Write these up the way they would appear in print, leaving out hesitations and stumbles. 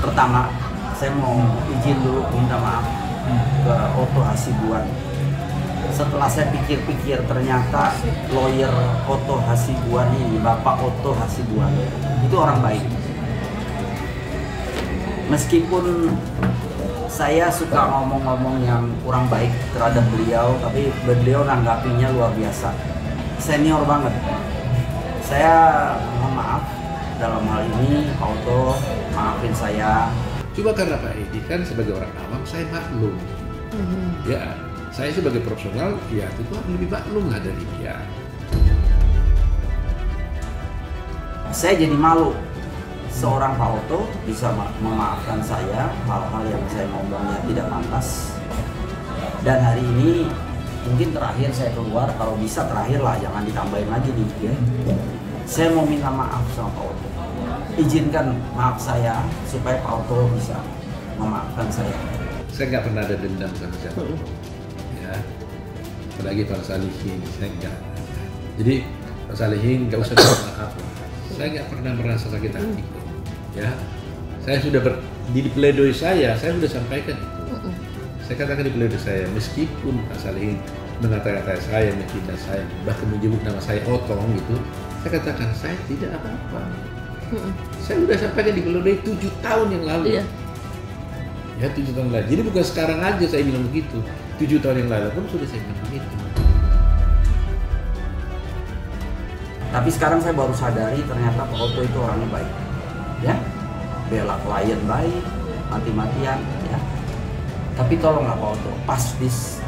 Pertama, saya mau izin dulu minta maaf ke Otto Hasibuan. Setelah saya pikir-pikir, ternyata lawyer Otto Hasibuan ini, Bapak Otto Hasibuan, itu orang baik. Meskipun saya suka ngomong-ngomong yang kurang baik terhadap beliau, tapi beliau nanggapinya luar biasa. Senior banget. Saya mohon maaf dalam hal ini, Pak Otto, maafin saya. Cuma karena Pak Edi kan sebagai orang awam, saya maklum. Ya, saya sebagai profesional, ya itu lebih maklum lah dari dia. Saya jadi malu seorang Pak Otto bisa memaafkan saya hal-hal yang saya ngomongnya tidak pantas. Dan hari ini mungkin terakhir saya keluar, kalau bisa terakhir lah, jangan ditambahin lagi nih ya. Saya mau minta maaf sama Pak Otto. Izinkan maaf saya supaya Pak Otto bisa memaafkan saya. Saya nggak pernah ada dendam sama siapa. Ya, apalagi Pak Salihin, saya nggak. Jadi Pak Salihin nggak usah minta maaf. Saya nggak pernah merasa sakit hati. Ya, saya sudah di pledoi saya sudah sampaikan itu. Saya katakan di pledoi saya, meskipun Pak Salihin mengata-ngatai saya, menghina saya, bahkan menyebut nama saya Otong gitu, saya katakan saya tidak apa-apa. Saya sudah sampaikan di pledoi 7 tahun yang lalu. Iya. Ya, 7 tahun lalu. Jadi bukan sekarang aja saya bilang begitu. 7 tahun yang lalu pun sudah saya bilang begitu. Tapi sekarang saya baru sadari ternyata Pak Otto itu orangnya baik. Ya, bela klien baik, mati-matian. Ya. Tapi tolonglah Pak Otto, pass this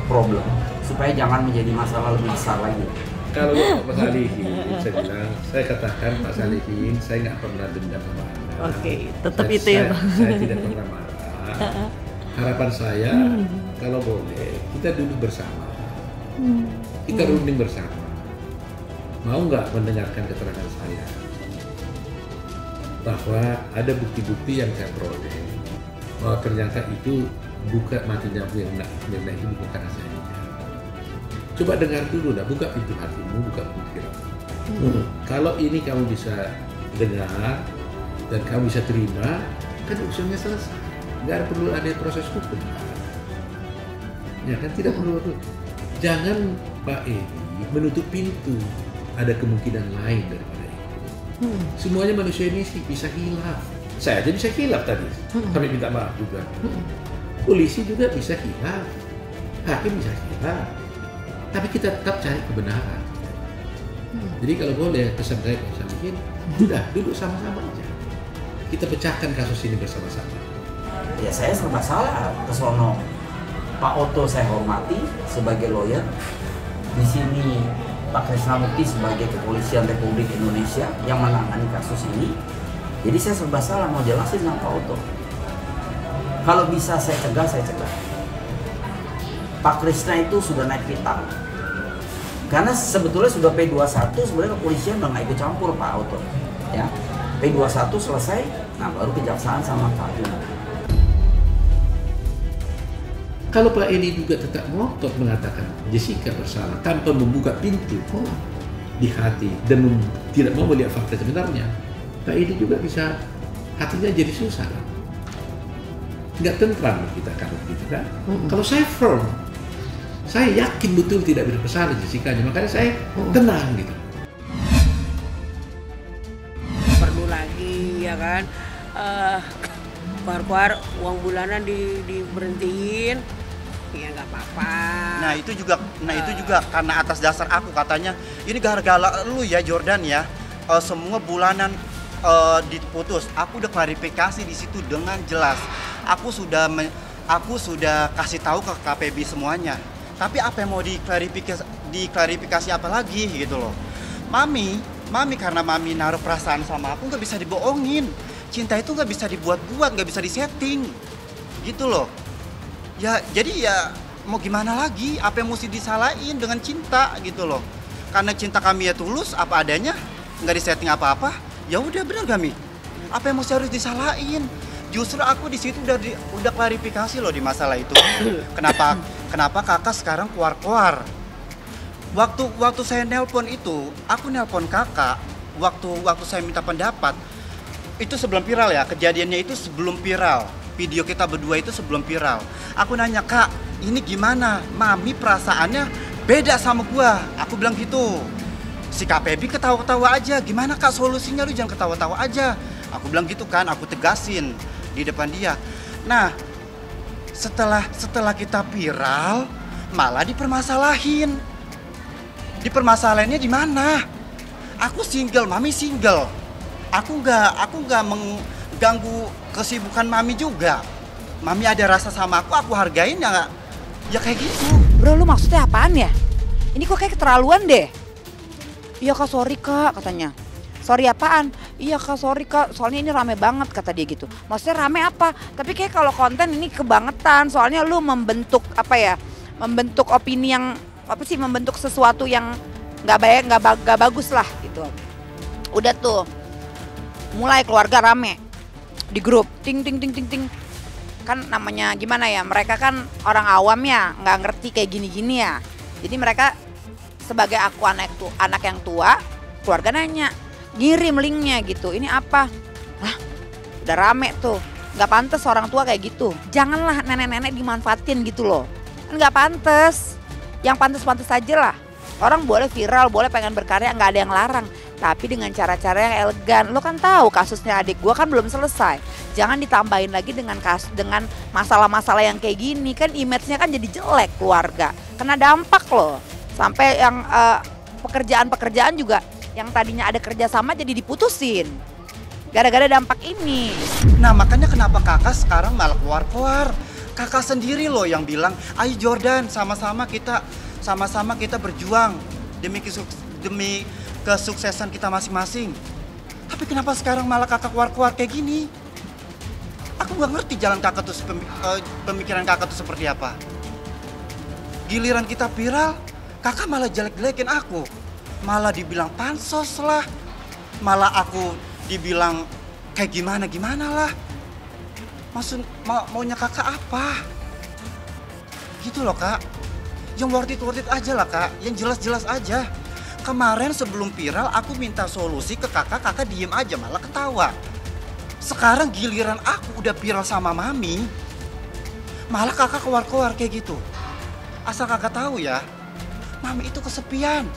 problem supaya jangan menjadi masalah lebih besar lagi. Kalau Pak Salihin, saya bilang, saya katakan Pak Salihin, saya nggak pernah dendam sama Anda. Oke, tetap itu ya Pak. Saya tidak pernah marah. Harapan saya, kalau boleh, kita duduk bersama. Kita runding bersama. Mau nggak mendengarkan keterangan saya? Bahwa ada bukti-bukti yang saya peroleh. Bahwa ternyata itu bukan mati nyamuk yang itu bukan karena saya. Coba dengar dulu, buka pintu hatimu, buka pikiranmu. Kalau ini kamu bisa dengar dan kamu bisa terima, kan urusannya selesai. Nggak perlu ada proses hukum. Ya kan, tidak perlu. Jangan Pak Edi menutup pintu. Ada kemungkinan lain daripada itu. Semuanya manusia ini sih bisa hilaf. Saya aja bisa hilaf tadi, tapi minta maaf juga. Polisi juga bisa hilaf, hakim bisa hilaf. Tapi kita tetap cari kebenaran. Jadi kalau boleh pesan saya Pak Salihin, udah duduk sama-sama aja. Kita pecahkan kasus ini bersama-sama. Ya saya serba salah ke sono. Pak Otto saya hormati sebagai lawyer. Di sini Pak Krisna Mukti sebagai Kepolisian Republik Indonesia yang menangani kasus ini. Jadi saya serba salah mau jelasin sama Pak Otto. Kalau bisa saya cegah, saya cegah. Pak Krisna itu sudah naik pitam. Karena sebetulnya sudah P21, sebenarnya kepolisian udah nggak ikut campur Pak Otto. Ya, P21 selesai, nah baru kejaksaan sama Pak Hakim. Kalau Pak Edi juga tetap ngotot mengatakan Jessica bersalah tanpa membuka pintu di hati dan tidak mau melihat fakta sebenarnya, Pak Edi juga bisa hatinya jadi susah. Nggak tentram kita kalau gitu kan. Kalau saya firm, saya yakin betul tidak bersalah Jessica-nya, makanya saya tenang gitu. Perlu lagi ya kan, keluar uang bulanan diberhentiin, ya nggak apa-apa. Nah itu juga karena atas dasar aku katanya ini gara-gara lu ya Jordan ya, semua bulanan diputus. Aku udah klarifikasi di situ dengan jelas. Aku sudah kasih tahu ke KPB semuanya. Tapi apa yang mau diklarifikasi apa lagi gitu loh. Mami karena Mami naruh perasaan sama aku nggak bisa dibohongin. Cinta itu nggak bisa dibuat-buat, nggak bisa disetting, gitu loh. Ya jadi ya mau gimana lagi? Apa yang mesti disalahin dengan cinta gitu loh? Karena cinta kami ya tulus apa adanya, nggak disetting apa-apa. Ya udah benar kami. Apa yang mesti harus disalahin? Justru aku di situ udah klarifikasi loh di masalah itu. Kenapa kakak sekarang keluar? Waktu saya nelpon itu, aku nelpon kakak. Waktu saya minta pendapat, itu sebelum viral ya, kejadiannya itu sebelum viral. Video kita berdua itu sebelum viral. Aku nanya, Kak, ini gimana? Mami perasaannya beda sama gua. Aku bilang gitu. Si Kak Pebi ketawa-ketawa aja. Gimana Kak solusinya, lu jangan ketawa-tawa aja. Aku bilang gitu kan, aku tegasin di depan dia. Nah, setelah kita viral, malah dipermasalahin. Dipermasalahinnya di mana? Aku single, Mami single. Aku nggak mengganggu kesibukan Mami juga. Mami ada rasa sama aku hargain ya kayak gitu. Bro, lu maksudnya apaan ya? Ini kok kayak keterlaluan deh. Iya Kak, sorry Kak, katanya. Sorry apaan? Iya Kak, sorry Kak, soalnya ini rame banget, kata dia gitu. Maksudnya rame apa? Tapi kayak kalau konten ini kebangetan, soalnya lu membentuk apa ya? Membentuk opini yang apa sih? Membentuk sesuatu yang nggak bagus lah gitu. Udah tuh, mulai keluarga rame di grup, ting. Kan namanya gimana ya? Mereka kan orang awam ya, nggak ngerti kayak gini-gini ya. Jadi mereka sebagai aku anak yang tua, keluarga nanya, ngirim linknya gitu. Ini apa? Lah, udah rame tuh. Nggak pantas orang tua kayak gitu. Janganlah nenek-nenek dimanfaatin gitu loh. Kan nggak pantas. Yang pantas-pantas aja lah. Orang boleh viral, boleh pengen berkarya, nggak ada yang larang. Tapi dengan cara-cara yang elegan. Lo kan tahu kasusnya adik gue kan belum selesai. Jangan ditambahin lagi dengan masalah-masalah yang kayak gini. Kan image-nya kan jadi jelek keluarga. Kena dampak loh. Sampai yang pekerjaan-pekerjaan juga yang tadinya ada kerjasama jadi diputusin gara-gara dampak ini. Nah makanya kenapa kakak sekarang malah keluar-keluar. Kakak sendiri loh yang bilang, ayo Jordan sama-sama kita berjuang demi kesuksesan kita masing-masing. Tapi kenapa sekarang malah kakak keluar-keluar kayak gini? Aku gak ngerti jalan kakak tuh, pemikiran kakak tuh seperti apa. Giliran kita viral, kakak malah jelek-jelekin aku. Malah dibilang pansos lah. Malah aku dibilang kayak gimana lah. Maksud maunya kakak apa? Gitu loh Kak. Yang worth it aja lah Kak. Yang jelas-jelas aja. Kemarin sebelum viral aku minta solusi ke kakak diem aja malah ketawa. Sekarang giliran aku udah viral sama Mami, malah kakak keluar-keluar kayak gitu. Asal kakak tahu ya, Mami itu kesepian.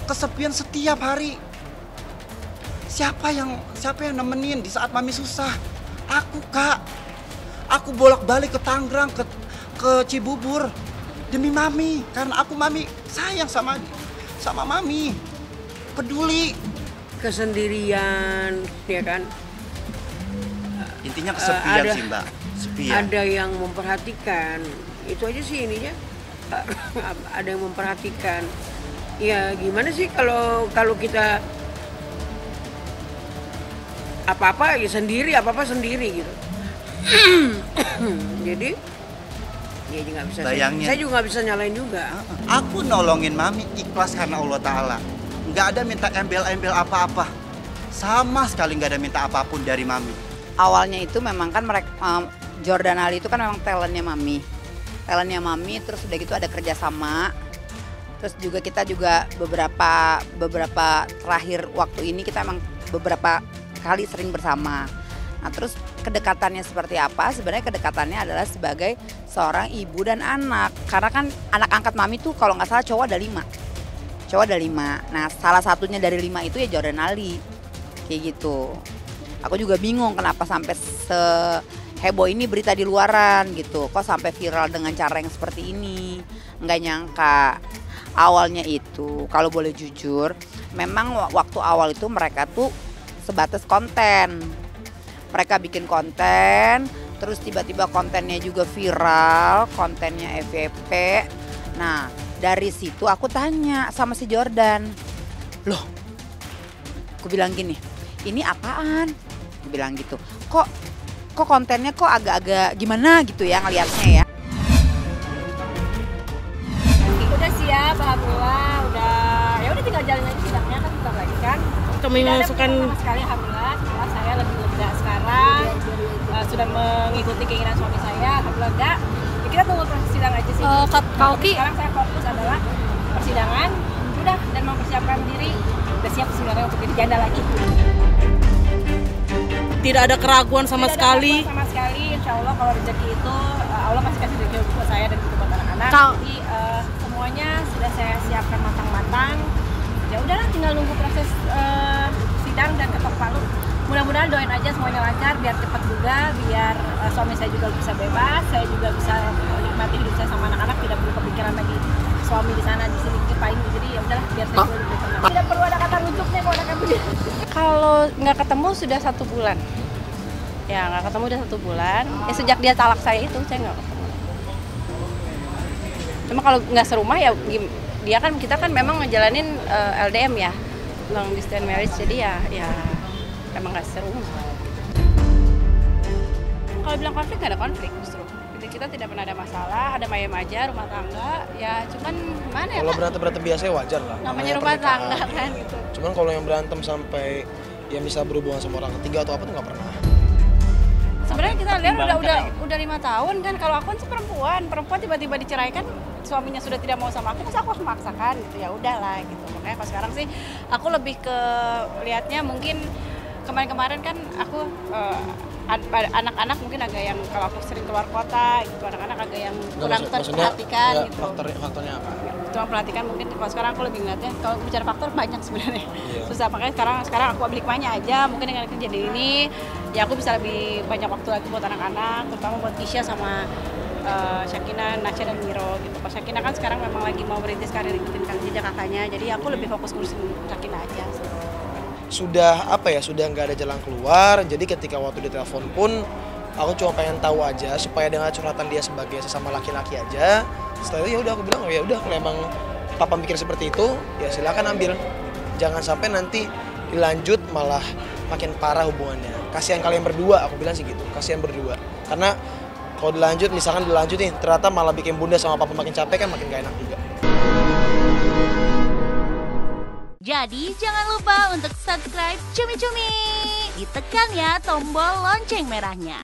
Kesepian setiap hari. Siapa yang nemenin di saat Mami susah? Aku Kak. Aku bolak-balik ke Tangerang, ke Cibubur demi Mami. Karena Mami sayang sama Mami. Peduli. Kesendirian, ya kan? Intinya kesepian sih Mbak. Sepian. Ada yang memperhatikan. Itu aja sih ininya. Ada yang memperhatikan. Ya gimana sih kalau kita apa-apa sendiri gitu. Jadi ya nggak bisa. Saya juga nggak bisa nyalain juga. Aku nolongin Mami ikhlas karena Allah Ta'ala. Nggak ada minta embel-embel apa-apa. Sama sekali nggak ada minta apapun dari Mami. Awalnya itu memang kan mereka Jordan Ali itu kan memang talentnya Mami, terus udah gitu ada kerjasama. Terus juga kita beberapa terakhir waktu ini kita emang beberapa kali sering bersama. Nah terus kedekatannya seperti apa? Sebenarnya kedekatannya adalah sebagai seorang ibu dan anak. Karena kan anak angkat Mami tuh kalau nggak salah cowok ada 5. Nah salah satunya dari 5 itu ya Jordan Ali. Kayak gitu. Aku juga bingung kenapa sampai heboh ini berita di luaran gitu. Kok sampai viral dengan cara yang seperti ini? Nggak nyangka. Awalnya itu kalau boleh jujur, memang waktu awal itu mereka tuh sebatas konten. Mereka bikin konten, terus tiba-tiba kontennya juga viral, kontennya FYP. Nah, dari situ aku tanya sama si Jordan. Loh, aku bilang gini, ini apaan? Aku bilang gitu. Kok kontennya kok agak-agak gimana gitu ya ngelihatnya ya. Udah siap, alhamdulillah, udah tinggal jalan aja sidangnya kan bentar lagi kan. Kami masukkan sama sekali alhamdulillah, setelah saya lebih lega sekarang, sudah mengikuti keinginan suami saya, alhamdulillah enggak. Ya kita tunggu proses sidang aja sih. Sekarang saya fokus adalah persidangan, udah dan mempersiapkan diri, udah siap sebenarnya untuk jadi janda lagi. tidak ada keraguan sama sekali. Sama sekali, insya Allah kalau rezeki itu Allah pasti kasih rezeki buat saya dan buat anak-anak. Jadi semuanya sudah saya siapkan matang-matang. Ya udahlah, tinggal nunggu proses sidang dan ketok palu. Mudah-mudahan doain aja semuanya lancar, biar cepat juga, biar suami saya juga bisa bebas, saya juga bisa menikmati hidup saya sama anak-anak, tidak perlu kepikiran lagi suami di sana di sini kipain. Jadi ya udahlah, biar saya juga lebih tenang. Tidak perlu ada kata rujuknya kalau ada kata. Kalau nggak ketemu sudah 1 bulan. Ya nggak ketemu udah 1 bulan. Ya sejak dia talak saya itu saya nggak ketemu. Cuma kalau nggak serumah ya dia kan, kita kan memang ngejalanin LDM ya, long distance marriage, jadi ya emang nggak serumah. Kalau bilang konflik nggak ada konflik justru. Kita tidak pernah ada masalah, ada mayem aja rumah tangga. Ya cuman gimana ya? Kalau berantem biasanya wajar lah. Namanya rumah tangga kan gitu. Cuman kalau yang berantem sampai yang bisa berhubungan sama orang ketiga atau apa tuh nggak pernah. Sebenarnya kita lihat udah 5 tahun kan. Kalau aku kan perempuan tiba-tiba diceraikan, suaminya sudah tidak mau sama aku, masa aku harus memaksakan gitu. Ya udahlah gitu. Makanya kalau sekarang sih aku lebih ke lihatnya, mungkin kemarin-kemarin kan aku anak-anak mungkin agak yang, kalau aku sering keluar kota gitu, anak-anak agak yang kurang terperhatikan ya, gitu. Faktornya apa? Kurang perhatikan mungkin. Kalau sekarang aku lebih ngeliatnya, kalau bicara faktor banyak sebenarnya. Susah, makanya sekarang aku ambil hikmahnya aja. Mungkin dengan kejadian ini ya aku bisa lebih banyak waktu lagi buat anak-anak, terutama buat Kisha sama Syakina, Nasya dan Miro gitu. Pas Syakina kan sekarang memang lagi mau merintis karir, ikutin jejak kakaknya, jadi aku lebih fokus ngurusin Syakina aja. Sudah nggak ada jalan keluar. Jadi ketika waktu ditelepon pun aku cuma pengen tahu aja supaya dengan curhatan dia sebagai sesama laki-laki aja. Setelah itu ya udah aku bilang, ya udah kalau emang papa mikir seperti itu ya silakan ambil. Jangan sampai nanti dilanjut malah makin parah hubungannya. Kasihan kalian berdua, aku bilang sih gitu. Kasihan berdua. Karena kalau dilanjut nih ternyata malah bikin bunda sama papa makin capek, kan makin gak enak juga. Jadi jangan lupa untuk subscribe Cumi Cumi. Ditekan ya tombol lonceng merahnya.